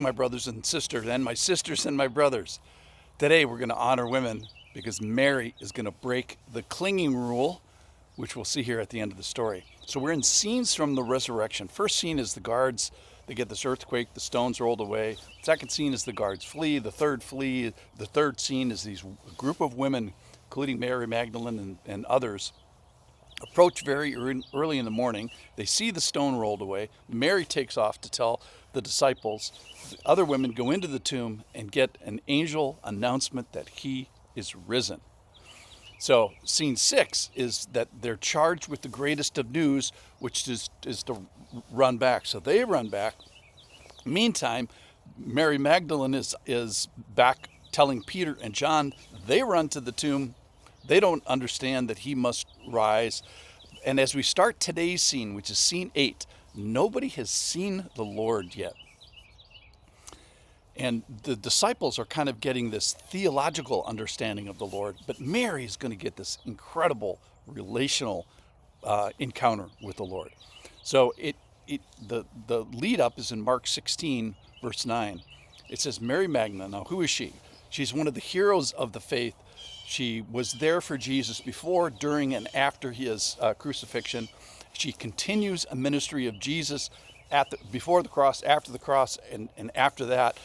My brothers and sisters, and my sisters and my brothers. Today we're going to honor women because Mary is going to break the clinging rule, which we'll see here at the end of the story. So we're in scenes from the resurrection. First scene is the guards. They get this earthquake, the stones rolled away. Second scene is the guards flee. The third flee. The third scene is these group of women, including Mary Magdalene and others, approach very early in the morning. They see the stone rolled away. Mary takes off to tell the disciples. The other women go into the tomb and get an angel announcement that he is risen. So scene 6 is that they're charged with the greatest of news, which is to run back. So they run back. Meantime, Mary Magdalene is back telling Peter and John. They run to the tomb. They don't understand that he must rise. And as we start today's scene, which is scene 8, nobody has seen the Lord yet. And the disciples are kind of getting this theological understanding of the Lord, but Mary is going to get this incredible relational encounter with the Lord. So the lead up is in Mark 16, verse 9. It says, Mary Magdalene. Now, who is she? She's one of the heroes of the faith. She was there for Jesus before, during, and after his crucifixion. She continues a ministry of Jesus before the cross, after the cross, and after that,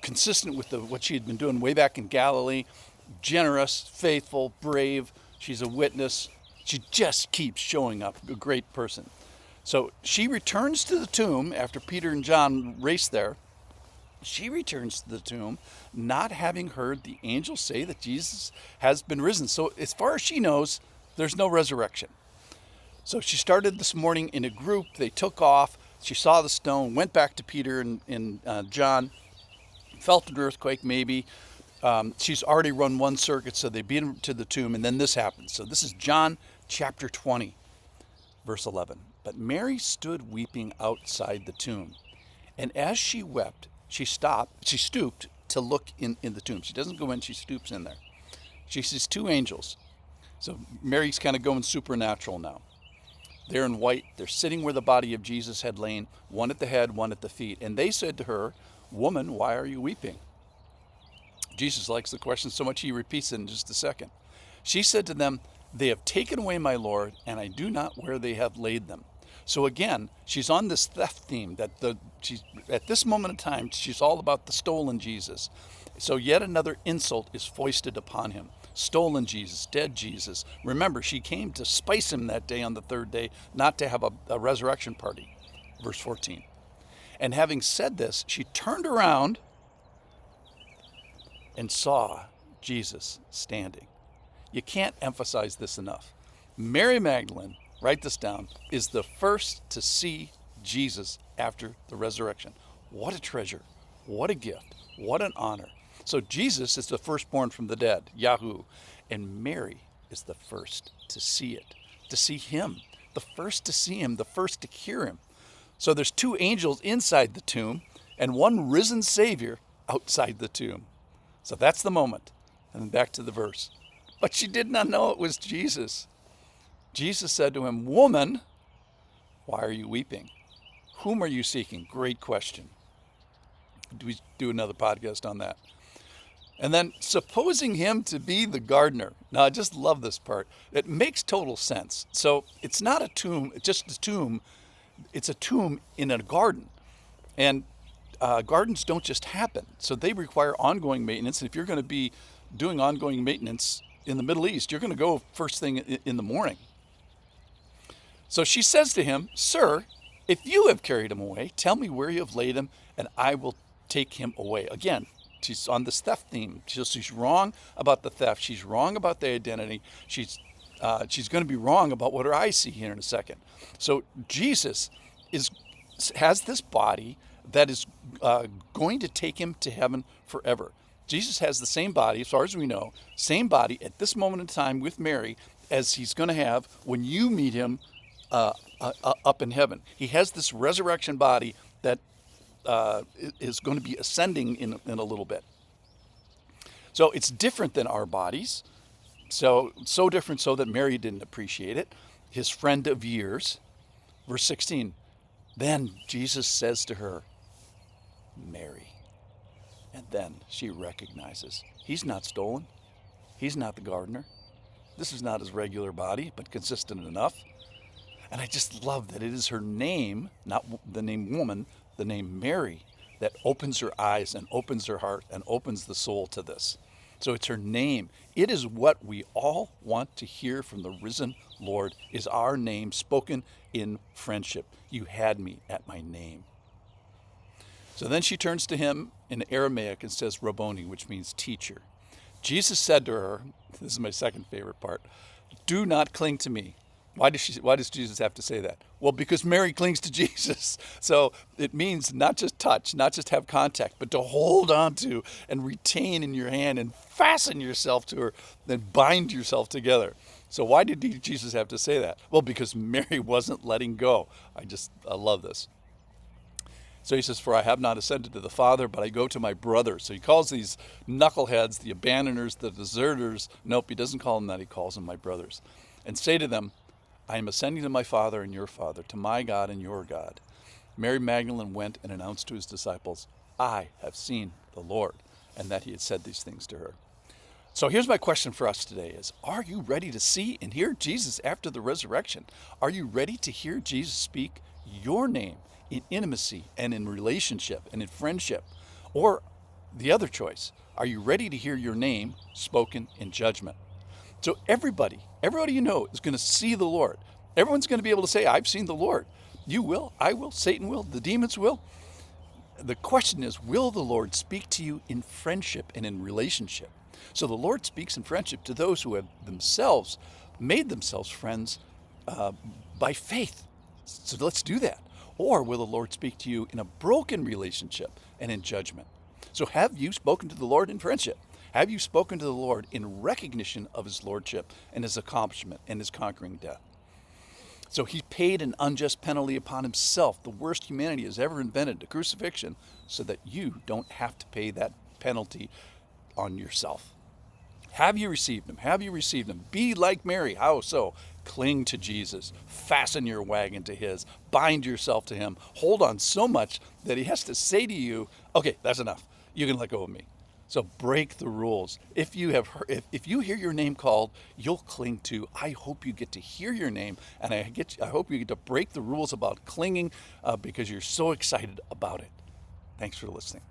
consistent with what she had been doing way back in Galilee. Generous, faithful, brave. She's a witness. She just keeps showing up, a great person. So she returns to the tomb after Peter and John race there. She returns to the tomb, not having heard the angel say that Jesus has been risen. So as far as she knows, there's no resurrection. So she started this morning in a group. They took off. She saw the stone, went back to Peter and John, felt an earthquake maybe. She's already run one circuit, so they beat him to the tomb, and then this happens. So this is John chapter 20, verse 11. But Mary stood weeping outside the tomb, and as she wept, she stooped to look in the tomb. She doesn't go in, she stoops in there. She sees two angels. So Mary's kind of going supernatural now. They're in white. They're sitting where the body of Jesus had lain, one at the head, one at the feet. And they said to her, Woman, why are you weeping? Jesus likes the question so much he repeats it in just a second. She said to them, They have taken away my Lord, and I do not where they have laid them. So again, she's on this theft theme that at this moment in time, she's all about the stolen Jesus. So yet another insult is foisted upon him. Stolen Jesus, dead Jesus. Remember, she came to spice him that day on the third day, not to have a resurrection party. Verse 14. And having said this, she turned around and saw Jesus standing. You can't emphasize this enough. Mary Magdalene, write this down, is the first to see Jesus after the resurrection. What a treasure. What a gift. What an honor. So Jesus is the firstborn from the dead, Yahoo, and Mary is the first to see it, to see him, the first to see him, the first to hear him. So there's two angels inside the tomb and one risen Savior outside the tomb. So that's the moment. And then back to the verse. But she did not know it was Jesus. Jesus said to him, Woman, why are you weeping? Whom are you seeking? Great question. We do another podcast on that. And then supposing him to be the gardener. Now, I just love this part. It makes total sense. So it's not a tomb, just a tomb. It's a tomb in a garden. And gardens don't just happen. So they require ongoing maintenance. And if you're going to be doing ongoing maintenance in the Middle East, you're going to go first thing in the morning. So she says to him, Sir, if you have carried him away, tell me where you have laid him, and I will take him away. Again, she's on this theft theme. She's wrong about the theft. She's wrong about the identity. She's going to be wrong about what her eyes see here in a second. So Jesus has this body that is going to take him to heaven forever. Jesus has the same body, as far as we know, same body at this moment in time with Mary as he's going to have when you meet him up in heaven. He has this resurrection body that is going to be ascending in a little bit. So it's different than our bodies. So different so that Mary didn't appreciate it. His friend of years. Verse 16. Then Jesus says to her, Mary. And then she recognizes he's not stolen. He's not the gardener. This is not his regular body, but consistent enough. And I just love that it is her name, not the name woman, the name Mary, that opens her eyes and opens her heart and opens the soul to this. So it's her name. It is what we all want to hear from the risen Lord, is our name spoken in friendship. You had me at my name. So then she turns to him in Aramaic and says Rabboni, which means teacher. Jesus said to her, this is my second favorite part, do not cling to me. Why does Jesus have to say that? Well, because Mary clings to Jesus. So it means not just touch, not just have contact, but to hold on to and retain in your hand and fasten yourself to her, then bind yourself together. So why did Jesus have to say that? Well, because Mary wasn't letting go. I love this. So he says, for I have not ascended to the Father, but I go to my brothers. So he calls these knuckleheads, the abandoners, the deserters. Nope, he doesn't call them that. He calls them my brothers. And say to them, I am ascending to my Father and your Father, to my God and your God. Mary Magdalene went and announced to his disciples, I have seen the Lord, and that he had said these things to her. So here's my question for us today is, are you ready to see and hear Jesus after the resurrection? Are you ready to hear Jesus speak your name in intimacy and in relationship and in friendship? Or the other choice, are you ready to hear your name spoken in judgment? So everybody you know is going to see the Lord. Everyone's going to be able to say, I've seen the Lord. You will, I will, Satan will, the demons will. The question is, will the Lord speak to you in friendship and in relationship? So the Lord speaks in friendship to those who have themselves made themselves friends by faith. So let's do that. Or will the Lord speak to you in a broken relationship and in judgment? So have you spoken to the Lord in friendship? Have you spoken to the Lord in recognition of his lordship and his accomplishment and his conquering death? So he paid an unjust penalty upon himself, the worst humanity has ever invented, the crucifixion, so that you don't have to pay that penalty on yourself. Have you received him? Have you received him? Be like Mary. How so? Cling to Jesus. Fasten your wagon to his. Bind yourself to him. Hold on so much that he has to say to you, okay, that's enough. You can let go of me. So break the rules. If you hear your name called, you'll cling to. I hope you get to hear your name, and I hope you get to break the rules about clinging because you're so excited about it. Thanks for listening.